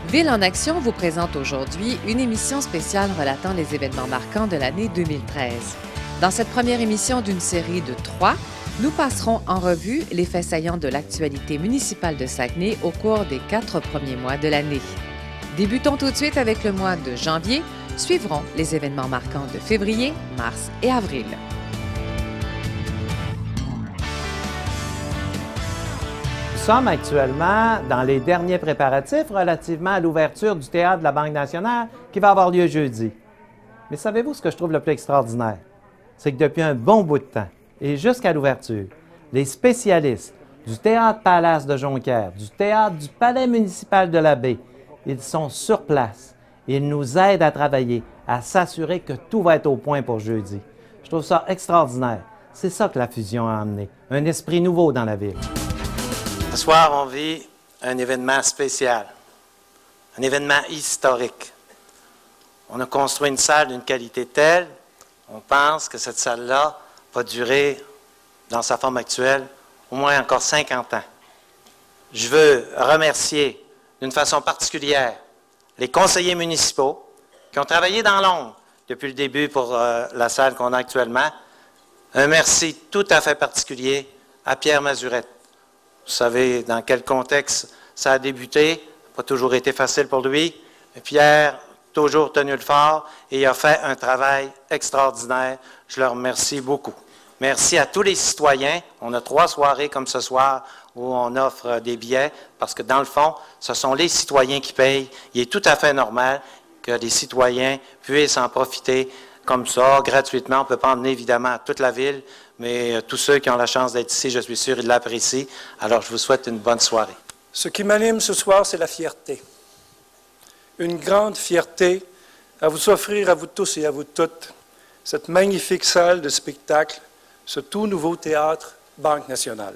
Ville en Action vous présente aujourd'hui une émission spéciale relatant les événements marquants de l'année 2013. Dans cette première émission d'une série de 3, nous passerons en revue les faits saillants de l'actualité municipale de Saguenay au cours des 4 premiers mois de l'année. Débutons tout de suite avec le mois de janvier, suivront les événements marquants de février, mars et avril. Nous sommes actuellement dans les derniers préparatifs relativement à l'ouverture du Théâtre de la Banque nationale qui va avoir lieu jeudi. Mais savez-vous ce que je trouve le plus extraordinaire? C'est que depuis un bon bout de temps, et jusqu'à l'ouverture, les spécialistes du Théâtre Palace de Jonquière, du Théâtre du Palais municipal de la Baie, ils sont sur place. Ils nous aident à travailler, à s'assurer que tout va être au point pour jeudi. Je trouve ça extraordinaire. C'est ça que la fusion a amené, un esprit nouveau dans la ville. Ce soir, on vit un événement spécial, un événement historique. On a construit une salle d'une qualité telle, on pense que cette salle-là va durer, dans sa forme actuelle, au moins encore 50 ans. Je veux remercier d'une façon particulière les conseillers municipaux qui ont travaillé dans l'ombre depuis le début pour la salle qu'on a actuellement. Un merci tout à fait particulier à Pierre Mazurette. Vous savez dans quel contexte ça a débuté. Ça n'a pas toujours été facile pour lui. Pierre, toujours tenu le fort, et il a fait un travail extraordinaire. Je le remercie beaucoup. Merci à tous les citoyens. On a 3 soirées comme ce soir où on offre des billets, parce que dans le fond, ce sont les citoyens qui payent. Il est tout à fait normal que les citoyens puissent en profiter comme ça, gratuitement. On ne peut pas emmener évidemment toute la ville, mais tous ceux qui ont la chance d'être ici, je suis sûr, ils l'apprécient. Alors, je vous souhaite une bonne soirée. Ce qui m'anime ce soir, c'est la fierté. Une grande fierté à vous offrir à vous tous et à vous toutes cette magnifique salle de spectacle, ce tout nouveau théâtre Banque nationale.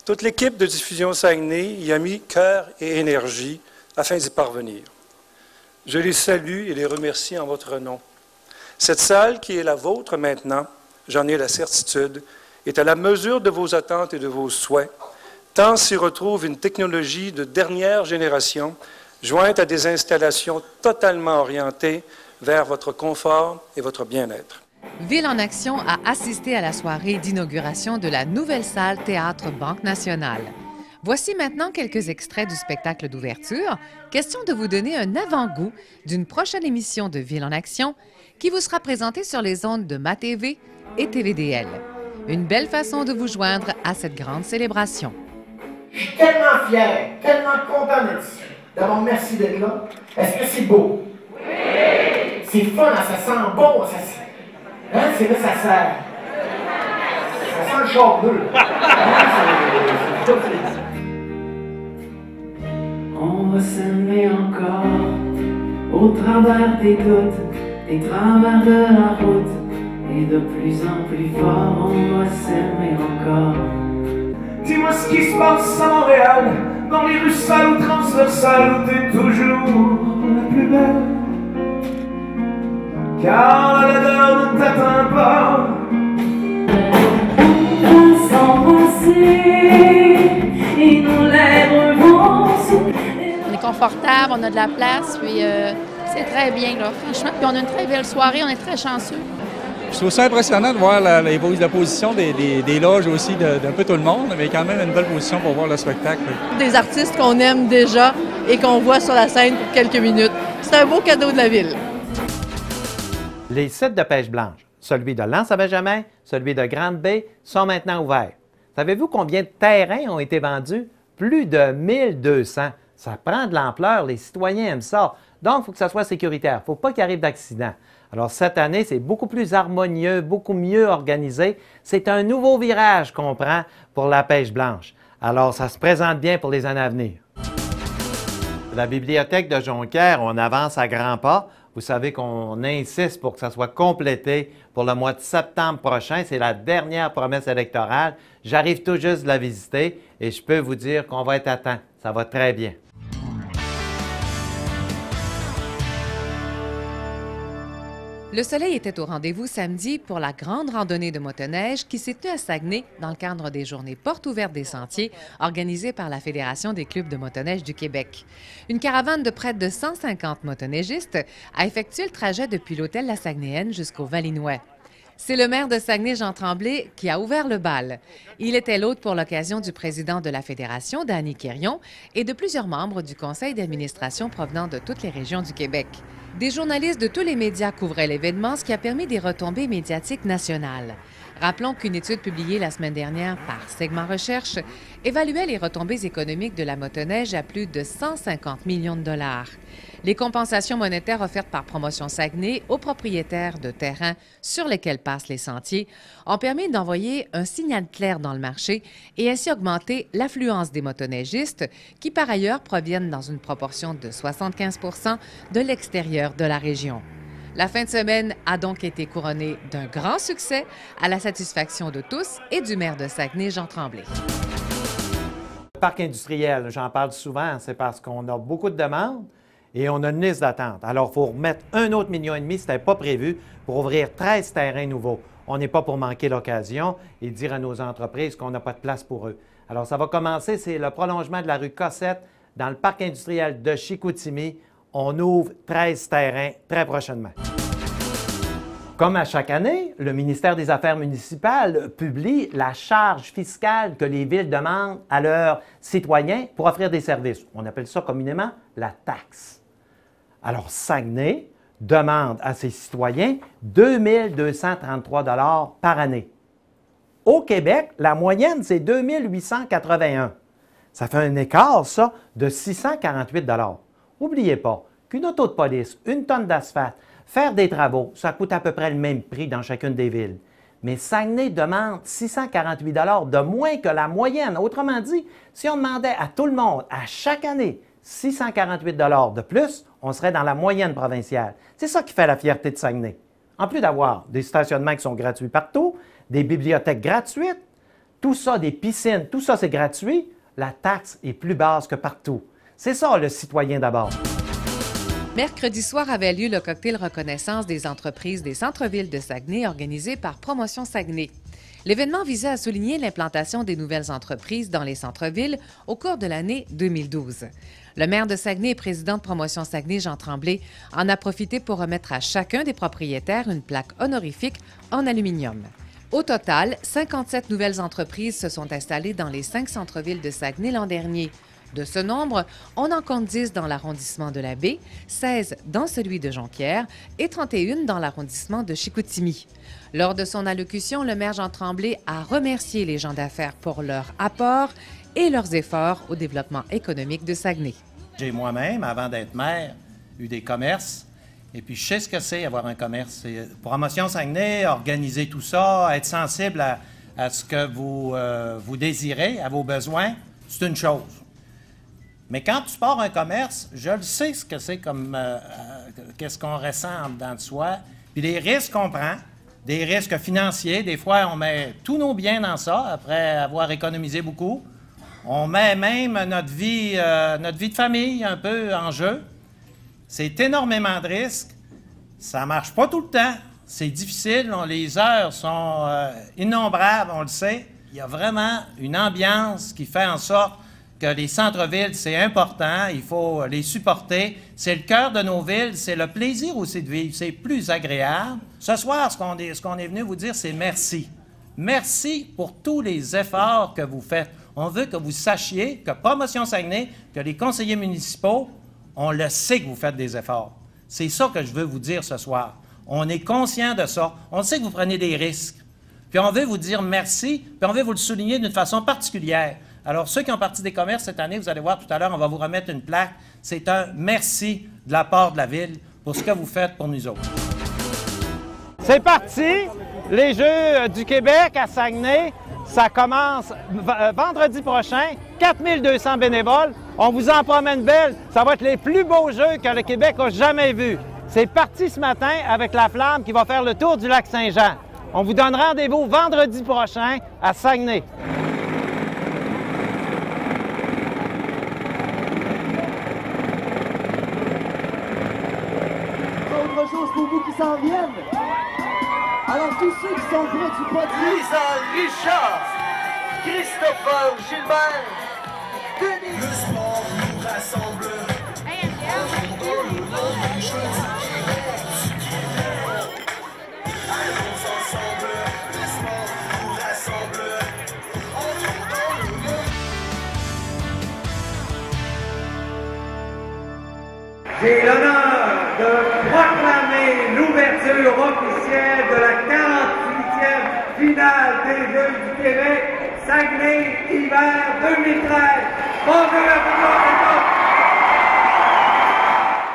Toute l'équipe de Diffusion Saguenay y a mis cœur et énergie afin d'y parvenir. Je les salue et les remercie en votre nom. Cette salle qui est la vôtre maintenant, j'en ai la certitude, est à la mesure de vos attentes et de vos souhaits, tant s'y retrouve une technologie de dernière génération jointe à des installations totalement orientées vers votre confort et votre bien-être. Ville en Action a assisté à la soirée d'inauguration de la nouvelle salle Théâtre Banque nationale. Voici maintenant quelques extraits du spectacle d'ouverture. Question de vous donner un avant-goût d'une prochaine émission de Ville en Action qui vous sera présentée sur les ondes de MaTV et TVDL. Une belle façon de vous joindre à cette grande célébration. Je suis tellement fier, tellement content d'être ici. D'abord, merci d'être là. Est-ce que c'est beau? Oui! C'est fun, ça sent bon, ça sent... Hein, c'est là, ça sent... Ça sent le charbon. On va s'aimer encore au travers des doutes, des travers de la route, et de plus en plus fort, on va s'aimer encore. Dis-moi ce qui se passe à Montréal, dans les rues sales ou transversales, où t'es toujours la plus belle. Car la laideur ne t'atteint pas. On va s'embrasser et nos lèvres vont s'ouvrir. On est confortable, on a de la place, puis c'est très bien, là, franchement. Puis on a une très belle soirée, on est très chanceux. Je trouve ça impressionnant de voir la position des loges aussi d'un peu tout le monde, mais quand même une belle position pour voir le spectacle. Des artistes qu'on aime déjà et qu'on voit sur la scène pour quelques minutes. C'est un beau cadeau de la ville. Les sites de pêche blanche, celui de L'Anse-à-Benjamin, celui de Grande-Baie, sont maintenant ouverts. Savez-vous combien de terrains ont été vendus? Plus de 1200. Ça prend de l'ampleur, les citoyens aiment ça. Donc, il faut que ça soit sécuritaire. Il ne faut pas qu'il arrive d'accident. Alors, cette année, c'est beaucoup plus harmonieux, beaucoup mieux organisé. C'est un nouveau virage qu'on prend pour la pêche blanche. Alors, ça se présente bien pour les années à venir. La bibliothèque de Jonquière, on avance à grands pas. Vous savez qu'on insiste pour que ça soit complété pour le mois de septembre prochain. C'est la dernière promesse électorale. J'arrive tout juste de la visiter et je peux vous dire qu'on va être à temps. Ça va très bien. Le soleil était au rendez-vous samedi pour la grande randonnée de motoneige qui s'est tenue à Saguenay dans le cadre des journées portes ouvertes des sentiers organisées par la Fédération des clubs de motoneige du Québec. Une caravane de près de 150 motoneigistes a effectué le trajet depuis l'hôtel La Saguenayenne jusqu'au Valinois. C'est le maire de Saguenay, Jean Tremblay, qui a ouvert le bal. Il était l'hôte pour l'occasion du président de la Fédération, Danny Quérion, et de plusieurs membres du conseil d'administration provenant de toutes les régions du Québec. Des journalistes de tous les médias couvraient l'événement, ce qui a permis des retombées médiatiques nationales. Rappelons qu'une étude publiée la semaine dernière par Segment Recherche évaluait les retombées économiques de la motoneige à plus de 150 millions de dollars. Les compensations monétaires offertes par Promotion Saguenay aux propriétaires de terrains sur lesquels passent les sentiers ont permis d'envoyer un signal clair dans le marché et ainsi augmenter l'affluence des motoneigistes qui, par ailleurs, proviennent dans une proportion de 75 % de l'extérieur de la région. La fin de semaine a donc été couronnée d'un grand succès à la satisfaction de tous et du maire de Saguenay, Jean Tremblay. Le parc industriel, j'en parle souvent, c'est parce qu'on a beaucoup de demandes et on a une liste d'attente. Alors, il faut remettre 1,5 million, ce n'était pas prévu, pour ouvrir 13 terrains nouveaux. On n'est pas pour manquer l'occasion et dire à nos entreprises qu'on n'a pas de place pour eux. Alors, ça va commencer, c'est le prolongement de la rue Cossette dans le parc industriel de Chicoutimi. On ouvre 13 terrains très prochainement. Comme à chaque année, le ministère des Affaires municipales publie la charge fiscale que les villes demandent à leurs citoyens pour offrir des services. On appelle ça communément la taxe. Alors, Saguenay demande à ses citoyens 2 233 $ par année. Au Québec, la moyenne, c'est 2 881. Ça fait un écart, ça, de 648 $. N'oubliez pas qu'une auto de police, une tonne d'asphalte, faire des travaux, ça coûte à peu près le même prix dans chacune des villes. Mais Saguenay demande 648 $ de moins que la moyenne. Autrement dit, si on demandait à tout le monde, à chaque année, 648 $ de plus, on serait dans la moyenne provinciale. C'est ça qui fait la fierté de Saguenay. En plus d'avoir des stationnements qui sont gratuits partout, des bibliothèques gratuites, tout ça, des piscines, tout ça c'est gratuit, la taxe est plus basse que partout. C'est ça, le citoyen d'abord. Mercredi soir avait lieu le cocktail reconnaissance des entreprises des centres-villes de Saguenay organisé par Promotion Saguenay. L'événement visait à souligner l'implantation des nouvelles entreprises dans les centres-villes au cours de l'année 2012. Le maire de Saguenay et président de Promotion Saguenay, Jean Tremblay, en a profité pour remettre à chacun des propriétaires une plaque honorifique en aluminium. Au total, 57 nouvelles entreprises se sont installées dans les 5 centres-villes de Saguenay l'an dernier. De ce nombre, on en compte 10 dans l'arrondissement de la Baie, 16 dans celui de Jonquière et 31 dans l'arrondissement de Chicoutimi. Lors de son allocution, le maire Jean Tremblay a remercié les gens d'affaires pour leur apport et leurs efforts au développement économique de Saguenay. J'ai moi-même, avant d'être maire, eu des commerces. Et puis, je sais ce que c'est avoir un commerce. C'est Promotion Saguenay, organiser tout ça, être sensible à ce que vous désirez, à vos besoins, c'est une chose. Mais quand tu pars un commerce, je le sais ce que c'est comme qu'est-ce qu'on ressent en dedans de soi. Puis les risques qu'on prend, des risques financiers. Des fois, on met tous nos biens dans ça après avoir économisé beaucoup. On met même notre vie de famille un peu en jeu. C'est énormément de risques. Ça marche pas tout le temps. C'est difficile. Les heures sont innombrables, on le sait. Il y a vraiment une ambiance qui fait en sorte que les centres-villes, c'est important, il faut les supporter. C'est le cœur de nos villes, c'est le plaisir aussi de vivre, c'est plus agréable. Ce soir, ce qu'on est venu vous dire, c'est merci. Merci pour tous les efforts que vous faites. On veut que vous sachiez que Promotion Saguenay, que les conseillers municipaux, on le sait que vous faites des efforts. C'est ça que je veux vous dire ce soir. On est conscient de ça. On sait que vous prenez des risques. Puis on veut vous dire merci, puis on veut vous le souligner d'une façon particulière. Alors, ceux qui ont parti des commerces cette année, vous allez voir tout à l'heure, on va vous remettre une plaque. C'est un merci de la part de la Ville pour ce que vous faites pour nous autres. C'est parti! Les Jeux du Québec à Saguenay, ça commence vendredi prochain. 4200 bénévoles. On vous en promet une belle. Ça va être les plus beaux Jeux que le Québec a jamais vus. C'est parti ce matin avec la flamme qui va faire le tour du lac Saint-Jean. On vous donne rendez-vous vendredi prochain à Saguenay. Autre chose pour vous qui s'en s'en viennent. Alors tous ceux qui sont près du podium. Lisa Richard, Christopher Gilbert, Denis. Le sport nous rassemble. J'ai l'honneur de proclamer l'ouverture officielle de la 48e finale des Jeux du Québec, Saguenay hiver 2013. Bonjour à tous.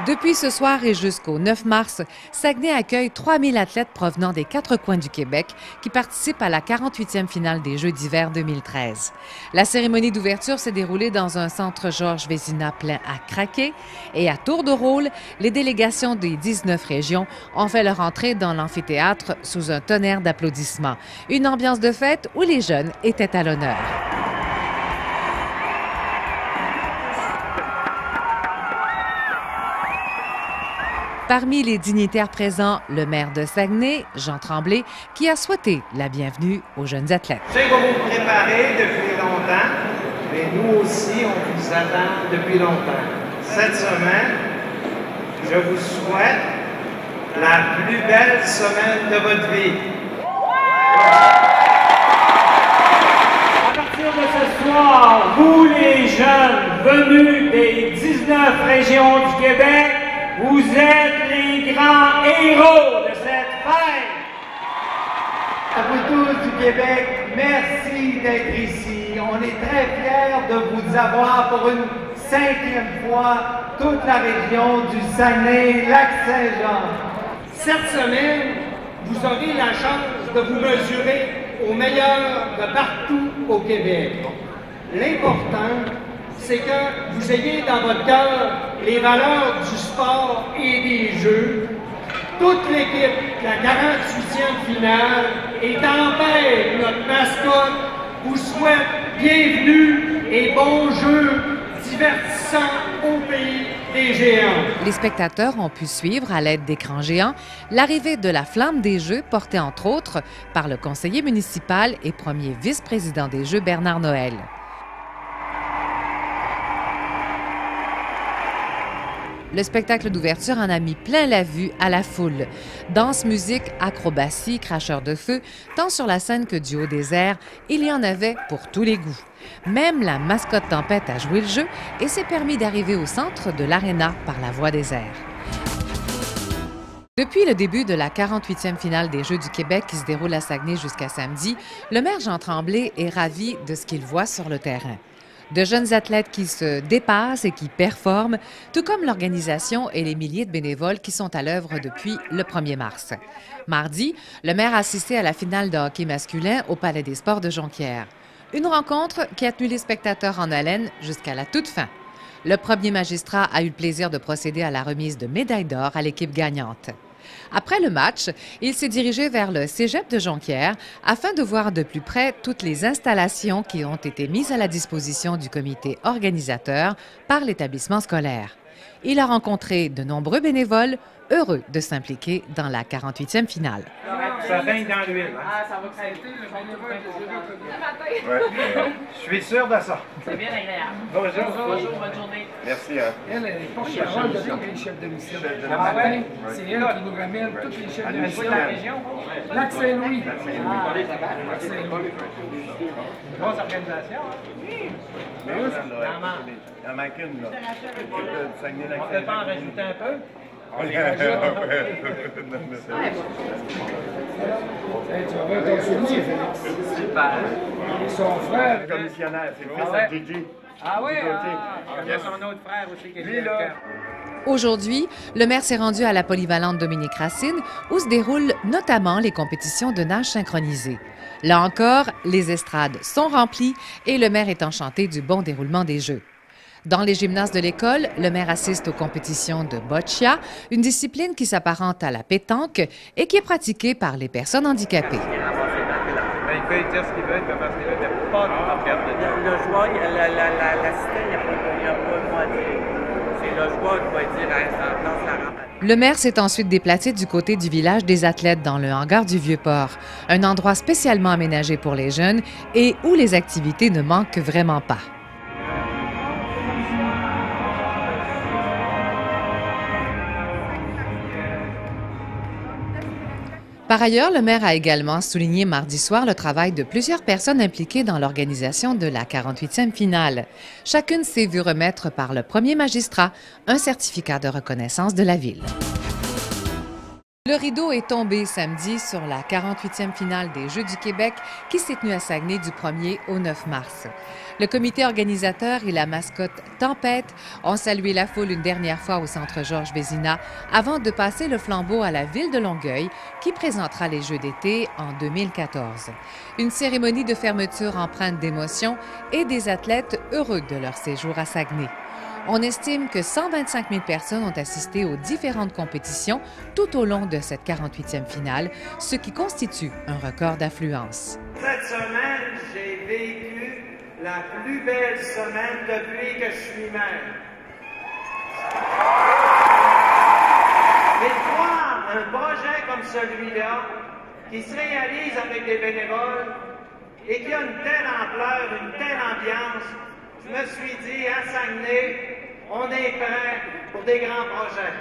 Depuis ce soir et jusqu'au 9 mars, Saguenay accueille 3000 athlètes provenant des 4 coins du Québec qui participent à la 48e finale des Jeux d'hiver 2013. La cérémonie d'ouverture s'est déroulée dans un centre Georges Vézina plein à craquer et à tour de rôle, les délégations des 19 régions ont fait leur entrée dans l'amphithéâtre sous un tonnerre d'applaudissements. Une ambiance de fête où les jeunes étaient à l'honneur. Parmi les dignitaires présents, le maire de Saguenay, Jean Tremblay, qui a souhaité la bienvenue aux jeunes athlètes. Je sais que vous vous préparez depuis longtemps, mais nous aussi, on vous attend depuis longtemps. Cette semaine, je vous souhaite la plus belle semaine de votre vie. À partir de ce soir, vous les jeunes venus des 19 régions du Québec, vous êtes les grands héros de cette fête! À vous tous du Québec, merci d'être ici. On est très fiers de vous avoir pour une 5e fois toute la région du Saguenay-Lac-Saint-Jean. Cette semaine, vous aurez la chance de vous mesurer aux meilleurs de partout au Québec. L'important, c'est que vous ayez dans votre cœur les valeurs du sport et des jeux. Toute l'équipe de la 48e finale et en paix, notre mascotte, vous souhaite bienvenue et bons jeux divertissants au pays des géants. Les spectateurs ont pu suivre à l'aide d'écrans géants l'arrivée de la flamme des Jeux portée entre autres par le conseiller municipal et premier vice-président des Jeux Bernard Noël. Le spectacle d'ouverture en a mis plein la vue à la foule. Danse, musique, acrobatie, cracheurs de feu, tant sur la scène que du haut des airs, il y en avait pour tous les goûts. Même la mascotte Tempête a joué le jeu et s'est permis d'arriver au centre de l'aréna par la voie des airs. Depuis le début de la 48e finale des Jeux du Québec qui se déroule à Saguenay jusqu'à samedi, le maire Jean Tremblay est ravi de ce qu'il voit sur le terrain. De jeunes athlètes qui se dépassent et qui performent, tout comme l'organisation et les milliers de bénévoles qui sont à l'œuvre depuis le 1er mars. Mardi, le maire a assisté à la finale de hockey masculin au Palais des Sports de Jonquière. Une rencontre qui a tenu les spectateurs en haleine jusqu'à la toute fin. Le premier magistrat a eu le plaisir de procéder à la remise de médailles d'or à l'équipe gagnante. Après le match, il s'est dirigé vers le cégep de Jonquière afin de voir de plus près toutes les installations qui ont été mises à la disposition du comité organisateur par l'établissement scolaire. Il a rencontré de nombreux bénévoles heureux de s'impliquer dans la 48e finale. Ça baigne dans l'huile. Ah, ça va craquer le bénévole de Ouais. Je suis sûr de ça. C'est bien agréable. Bonjour. Bonjour, bonne journée. Merci. Elle est porte-parole de tous les chefs de mission. Le matin, c'est elle qui nous ramène tous les chefs de mission. Lac-Saint-Louis. Grosse organisation. Il en manque une, là. On peut pas en rajouter un peu? On les rajoute. Tu vas voir ton souvenir, Félix. Super. Et son frère. Commissionnaire, c'est le fils de Gigi. Ah oui, il y a son autre frère aussi qui est lui, là. Aujourd'hui, le maire s'est rendu à la polyvalente Dominique Racine où se déroulent notamment les compétitions de nage synchronisées. Là encore, les estrades sont remplies et le maire est enchanté du bon déroulement des Jeux. Dans les gymnases de l'école, le maire assiste aux compétitions de boccia, une discipline qui s'apparente à la pétanque et qui est pratiquée par les personnes handicapées. Il peut dire ce qu'il veut, parce qu'il n'y a pas de perte de temps. Le joueur, l'assistant, il n'y a pas de moitié. C'est là, je vois, je vais dire à la place la rampe. Le maire s'est ensuite déplacé du côté du village des athlètes dans le hangar du Vieux-Port, un endroit spécialement aménagé pour les jeunes et où les activités ne manquent vraiment pas. Par ailleurs, le maire a également souligné mardi soir le travail de plusieurs personnes impliquées dans l'organisation de la 48e finale. Chacune s'est vue remettre par le premier magistrat un certificat de reconnaissance de la ville. Le rideau est tombé samedi sur la 48e finale des Jeux du Québec qui s'est tenue à Saguenay du 1er au 9 mars. Le comité organisateur et la mascotte Tempête ont salué la foule une dernière fois au Centre Georges Vézina avant de passer le flambeau à la ville de Longueuil qui présentera les Jeux d'été en 2014. Une cérémonie de fermeture empreinte d'émotion et des athlètes heureux de leur séjour à Saguenay. On estime que 125 000 personnes ont assisté aux différentes compétitions tout au long de cette 48e finale, ce qui constitue un record d'affluence. Cette semaine, j'ai vécu la plus belle semaine depuis que je suis maire. Et de voir un projet comme celui-là, qui se réalise avec des bénévoles et qui a une telle ampleur, une telle ambiance, je me suis dit, à Saguenay, on est prêt pour des grands projets.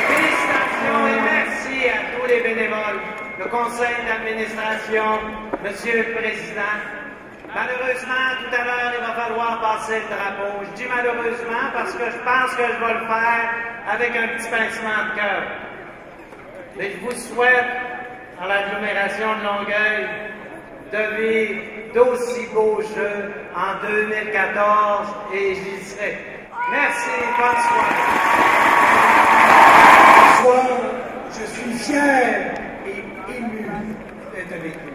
Félicitations et merci à tous les bénévoles, le conseil d'administration, Monsieur le Président. Malheureusement, tout à l'heure, il va falloir passer le drapeau. Je dis malheureusement parce que je pense que je vais le faire avec un petit pincement de cœur. Mais je vous souhaite, dans l'agglomération de Longueuil, de vivre d'aussi beaux jeux en 2014 et j'y serai. Merci, bonne soirée. Ce soir, je suis fier et ému d'être avec vous.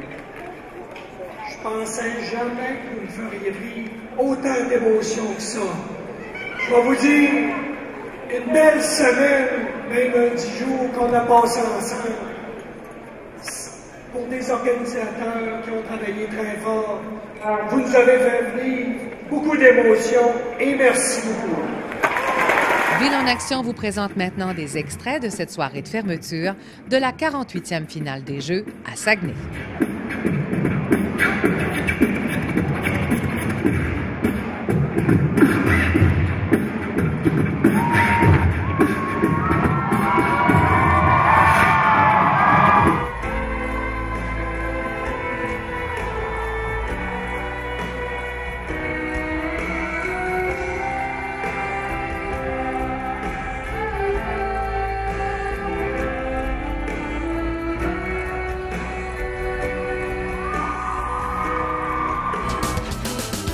Je pensais jamais que vous me feriez vivre autant d'émotions que ça. Je vais vous dire, une belle semaine, même un 10 jours qu'on a passé ensemble. Pour des organisateurs qui ont travaillé très fort, vous nous avez fait vivre beaucoup d'émotions et merci beaucoup. Ville en Action vous présente maintenant des extraits de cette soirée de fermeture de la 48e finale des Jeux à Saguenay.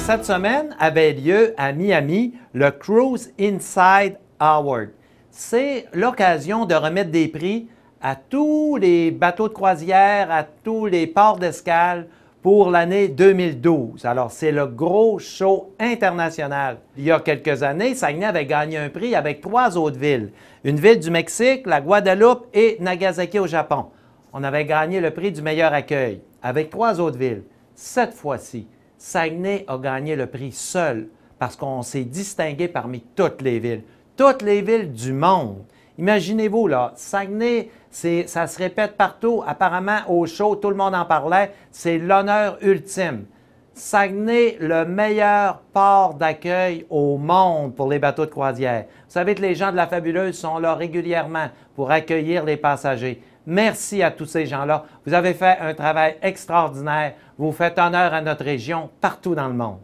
Cette semaine avait lieu à Miami le Cruise Inside Award. C'est l'occasion de remettre des prix à tous les bateaux de croisière, à tous les ports d'escale pour l'année 2012. Alors, c'est le gros show international. Il y a quelques années, Saguenay avait gagné un prix avec 3 autres villes. Une ville du Mexique, la Guadeloupe et Nagasaki au Japon. On avait gagné le prix du meilleur accueil avec 3 autres villes. Cette fois-ci, Saguenay a gagné le prix seul parce qu'on s'est distingué parmi toutes les villes du monde. Imaginez-vous, là, Saguenay, ça se répète partout. Apparemment, au show, tout le monde en parlait. C'est l'honneur ultime. Saguenay, le meilleur port d'accueil au monde pour les bateaux de croisière. Vous savez que les gens de la Fabuleuse sont là régulièrement pour accueillir les passagers. Merci à tous ces gens-là. Vous avez fait un travail extraordinaire. Vous faites honneur à notre région partout dans le monde.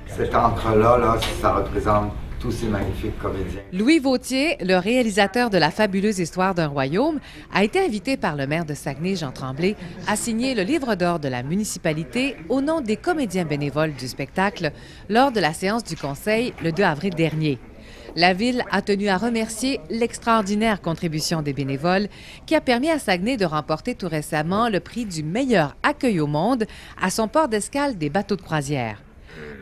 Cet encre-là, ça représente tous ces magnifiques comédiens. Louis Vautier, le réalisateur de La fabuleuse histoire d'un royaume, a été invité par le maire de Saguenay, Jean Tremblay, à signer le livre d'or de la municipalité au nom des comédiens bénévoles du spectacle lors de la séance du Conseil le 2 avril dernier. La Ville a tenu à remercier l'extraordinaire contribution des bénévoles qui a permis à Saguenay de remporter tout récemment le prix du meilleur accueil au monde à son port d'escale des bateaux de croisière.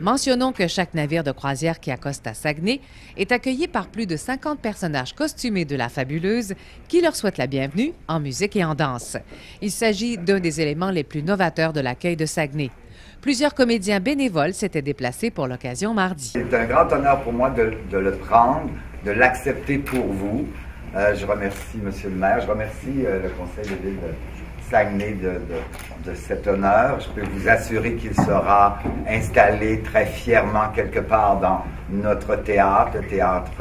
Mentionnons que chaque navire de croisière qui accoste à Saguenay est accueilli par plus de 50 personnages costumés de la fabuleuse qui leur souhaitent la bienvenue en musique et en danse. Il s'agit d'un des éléments les plus novateurs de l'accueil de Saguenay. Plusieurs comédiens bénévoles s'étaient déplacés pour l'occasion mardi. C'est un grand honneur pour moi de le prendre, de l'accepter pour vous. Je remercie M. le maire, je remercie le conseil de ville de Saguenay de cet honneur. Je peux vous assurer qu'il sera installé très fièrement quelque part dans notre théâtre, le théâtre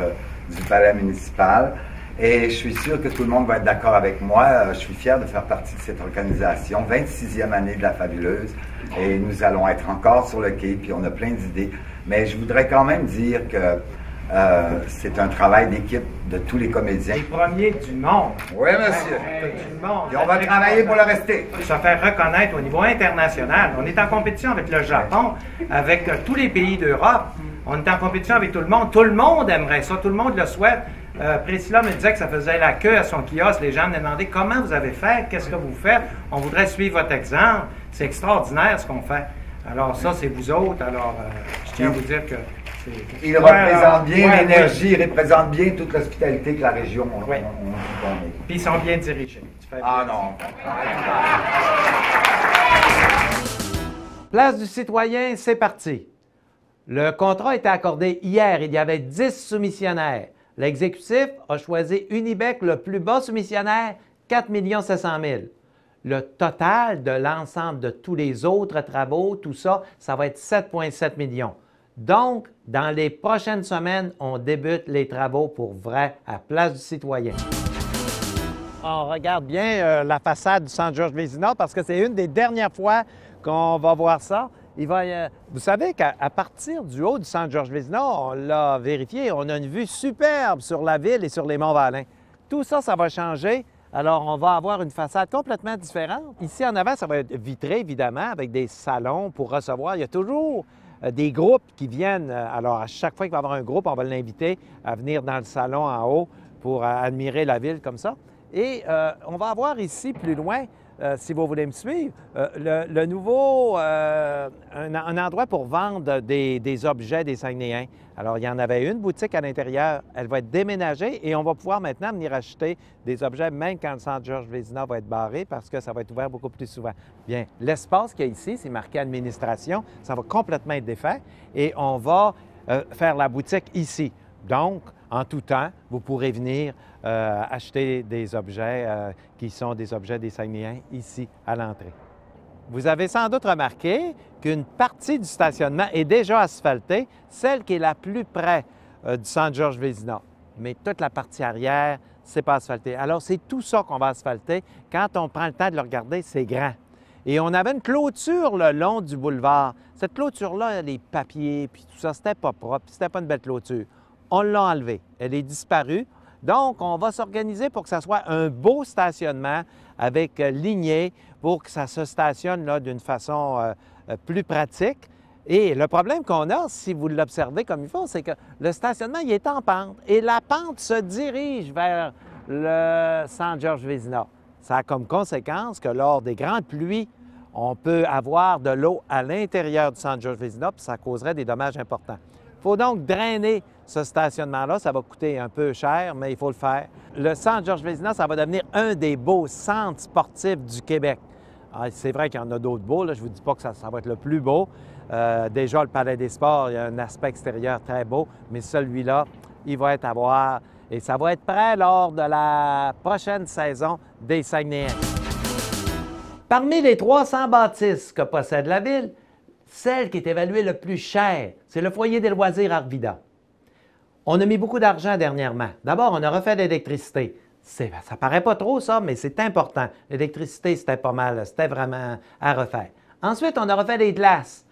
du palais municipal. Et je suis sûr que tout le monde va être d'accord avec moi. Je suis fier de faire partie de cette organisation, 26e année de la Fabuleuse. Et nous allons être encore sur le quai, puis on a plein d'idées. Mais je voudrais quand même dire que c'est un travail d'équipe de tous les comédiens. Les premiers du monde. Oui, monsieur. Du monde. Et on va travailler pour le rester. Se faire reconnaître au niveau international. On est en compétition avec le Japon, avec tous les pays d'Europe. On est en compétition avec tout le monde. Tout le monde aimerait ça. Tout le monde le souhaite. Priscilla me disait que ça faisait la queue à son kiosque. Les gens me demandaient comment vous avez fait, qu'est-ce que vous faites. On voudrait suivre votre exemple. C'est extraordinaire ce qu'on fait. Alors ça, c'est vous autres. Alors, je tiens à vous dire que il représente bien l'énergie, il représente bien toute l'hospitalité que la région on Puis ils sont bien dirigés. Ah non. Place du citoyen, c'est parti. Le contrat a été accordé hier. Il y avait 10 soumissionnaires. L'exécutif a choisi Unibec, le plus bas soumissionnaire, 4 700 000. Le total de l'ensemble de tous les autres travaux, tout ça, ça va être 7,7 millions. Donc, dans les prochaines semaines, on débute les travaux pour vrai à Place du Citoyen. On regarde bien la façade du Centre Georges Vézina parce que c'est une des dernières fois qu'on va voir ça. Vous savez qu'à partir du haut du Centre Georges Vézina, on l'a vérifié, on a une vue superbe sur la ville et sur les Monts-Valin. Tout ça, ça va changer. Alors, on va avoir une façade complètement différente. Ici, en avant, ça va être vitré, évidemment, avec des salons pour recevoir. Il y a toujours des groupes qui viennent. Alors, à chaque fois qu'il va y avoir un groupe, on va l'inviter à venir dans le salon en haut pour admirer la ville comme ça. Et on va avoir ici, plus loin, si vous voulez me suivre, le nouveau, un endroit pour vendre des objets des Saguenayens. Alors, il y en avait une boutique à l'intérieur, elle va être déménagée et on va pouvoir maintenant venir acheter des objets, même quand le Centre Georges Vézina va être barré, parce que ça va être ouvert beaucoup plus souvent. Bien, l'espace qu'il y a ici, c'est marqué administration, ça va complètement être défait et on va faire la boutique ici. Donc, en tout temps, vous pourrez venir acheter des objets qui sont des objets des Saguenayens ici, à l'entrée. Vous avez sans doute remarqué qu'une partie du stationnement est déjà asphaltée, celle qui est la plus près du Centre Georges Vézina. Mais toute la partie arrière, c'est pas asphalté. Alors, c'est tout ça qu'on va asphalter. Quand on prend le temps de le regarder, c'est grand. Et on avait une clôture le long du boulevard. Cette clôture-là, les papiers, puis tout ça, c'était pas propre, c'était pas une belle clôture. On l'a enlevée. Elle est disparue. Donc, on va s'organiser pour que ça soit un beau stationnement avec lignée pour que ça se stationne là d'une façon plus pratique. Et le problème qu'on a, si vous l'observez comme il faut, c'est que le stationnement, il est en pente. Et la pente se dirige vers le Centre Georges Vézina. Ça a comme conséquence que lors des grandes pluies, on peut avoir de l'eau à l'intérieur du Centre Georges Vézina, puis ça causerait des dommages importants. Il faut donc drainer ce stationnement-là. Ça va coûter un peu cher, mais il faut le faire. Le Centre Georges Vézina, ça va devenir un des beaux centres sportifs du Québec. C'est vrai qu'il y en a d'autres beaux. Là. Je ne vous dis pas que ça va être le plus beau. Déjà, le Palais des Sports, il y a un aspect extérieur très beau, mais celui-là, il va être à voir et ça va être prêt lors de la prochaine saison des Saguenayens. Parmi les 300 bâtisses que possède la ville, celle qui est évaluée le plus cher, c'est le foyer des loisirs Arvida. On a mis beaucoup d'argent dernièrement. D'abord, on a refait l'électricité. Ça paraît pas trop, ça, mais c'est important. L'électricité, c'était pas mal. C'était vraiment à refaire. Ensuite, on a refait les glaces.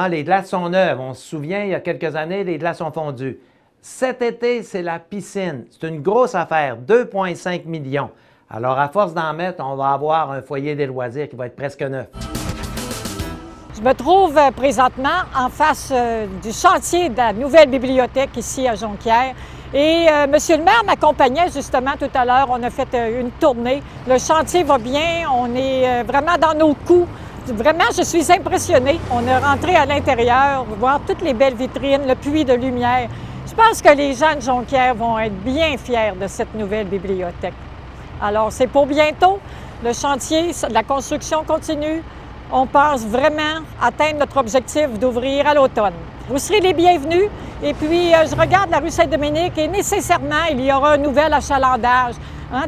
Les glaces sont neuves. On se souvient, il y a quelques années, les glaces ont fondu. Cet été, c'est la piscine. C'est une grosse affaire, 2,5 millions. Alors, à force d'en mettre, on va avoir un foyer des loisirs qui va être presque neuf. Je me trouve présentement en face du chantier de la nouvelle bibliothèque ici à Jonquière. Et Monsieur le maire m'accompagnait justement tout à l'heure. On a fait une tournée. Le chantier va bien. On est vraiment dans nos coups. Vraiment, je suis impressionnée. On est rentré à l'intérieur, voir toutes les belles vitrines, le puits de lumière. Je pense que les gens de Jonquière vont être bien fiers de cette nouvelle bibliothèque. Alors, c'est pour bientôt. Le chantier, la construction continue. On pense vraiment atteindre notre objectif d'ouvrir à l'automne. Vous serez les bienvenus. Et puis, je regarde la rue Saint-Dominique et nécessairement, il y aura un nouvel achalandage.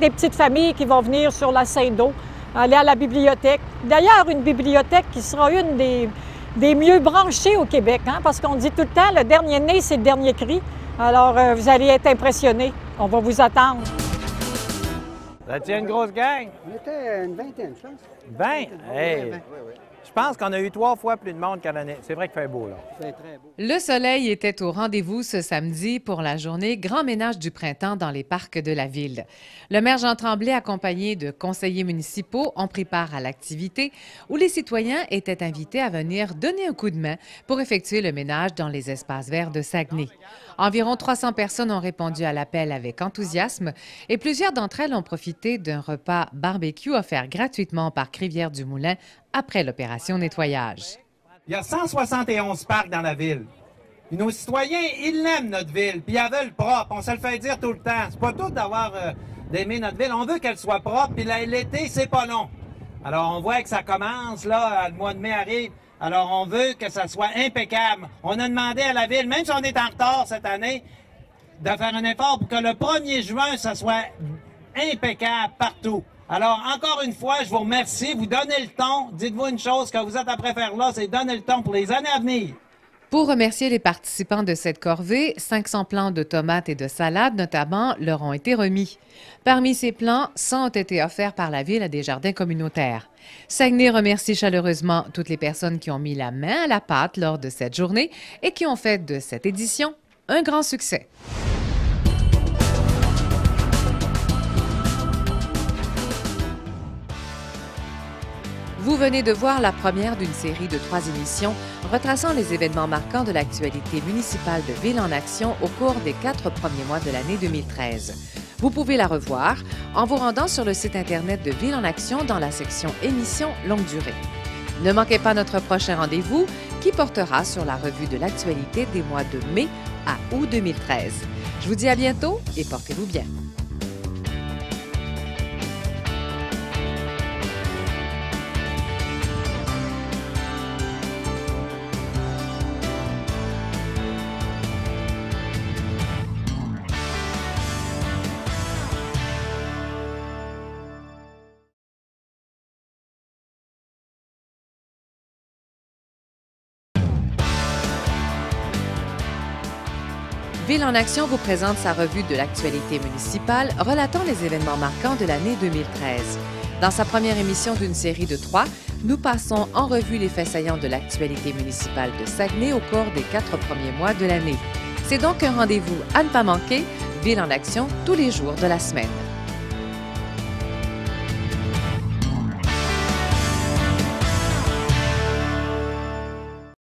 Des petites familles qui vont venir sur la Saint-Do, aller à la bibliothèque. D'ailleurs, une bibliothèque qui sera une des mieux branchées au Québec, parce qu'on dit tout le temps, le dernier né, c'est le dernier cri. Alors, vous allez être impressionnés. On va vous attendre. Ça tient une grosse gang? On était une vingtaine, je pense. 20? Hey! Oui. Je pense qu'on a eu 3 fois plus de monde qu'à l'année. C'est vrai qu'il fait beau, là. C'est très beau. Le soleil était au rendez-vous ce samedi pour la journée Grand ménage du printemps dans les parcs de la ville. Le maire Jean Tremblay, accompagné de conseillers municipaux, ont pris part à l'activité où les citoyens étaient invités à venir donner un coup de main pour effectuer le ménage dans les espaces verts de Saguenay. Environ 300 personnes ont répondu à l'appel avec enthousiasme et plusieurs d'entre elles ont profité d'un repas barbecue offert gratuitement par Rivière-du-Moulin après l'opération nettoyage. Il y a 171 parcs dans la ville. Puis nos citoyens, ils l'aiment, notre ville, puis ils veulent propre. On se le fait dire tout le temps. C'est pas tout d'aimer notre ville. On veut qu'elle soit propre, puis l'été, c'est pas long. Alors, on voit que ça commence, là, le mois de mai arrive. Alors, on veut que ça soit impeccable. On a demandé à la ville, même si on est en retard cette année, de faire un effort pour que le 1er juin, ça soit impeccable partout. Alors, encore une fois, je vous remercie. Vous donnez le ton. Dites-vous une chose que vous êtes après faire là, c'est donner le ton pour les années à venir. Pour remercier les participants de cette corvée, 500 plants de tomates et de salades, notamment, leur ont été remis. Parmi ces plants, 100 ont été offerts par la Ville à des jardins communautaires. Saguenay remercie chaleureusement toutes les personnes qui ont mis la main à la pâte lors de cette journée et qui ont fait de cette édition un grand succès. Vous venez de voir la première d'une série de 3 émissions retraçant les événements marquants de l'actualité municipale de Ville en Action au cours des 4 premiers mois de l'année 2013. Vous pouvez la revoir en vous rendant sur le site Internet de Ville en Action dans la section Émissions longue durée. Ne manquez pas notre prochain rendez-vous qui portera sur la revue de l'actualité des mois de mai à août 2013. Je vous dis à bientôt et portez-vous bien. Ville en Action vous présente sa revue de l'actualité municipale relatant les événements marquants de l'année 2013. Dans sa première émission d'une série de 3, nous passons en revue les faits saillants de l'actualité municipale de Saguenay au cours des 4 premiers mois de l'année. C'est donc un rendez-vous à ne pas manquer, Ville en Action tous les jours de la semaine.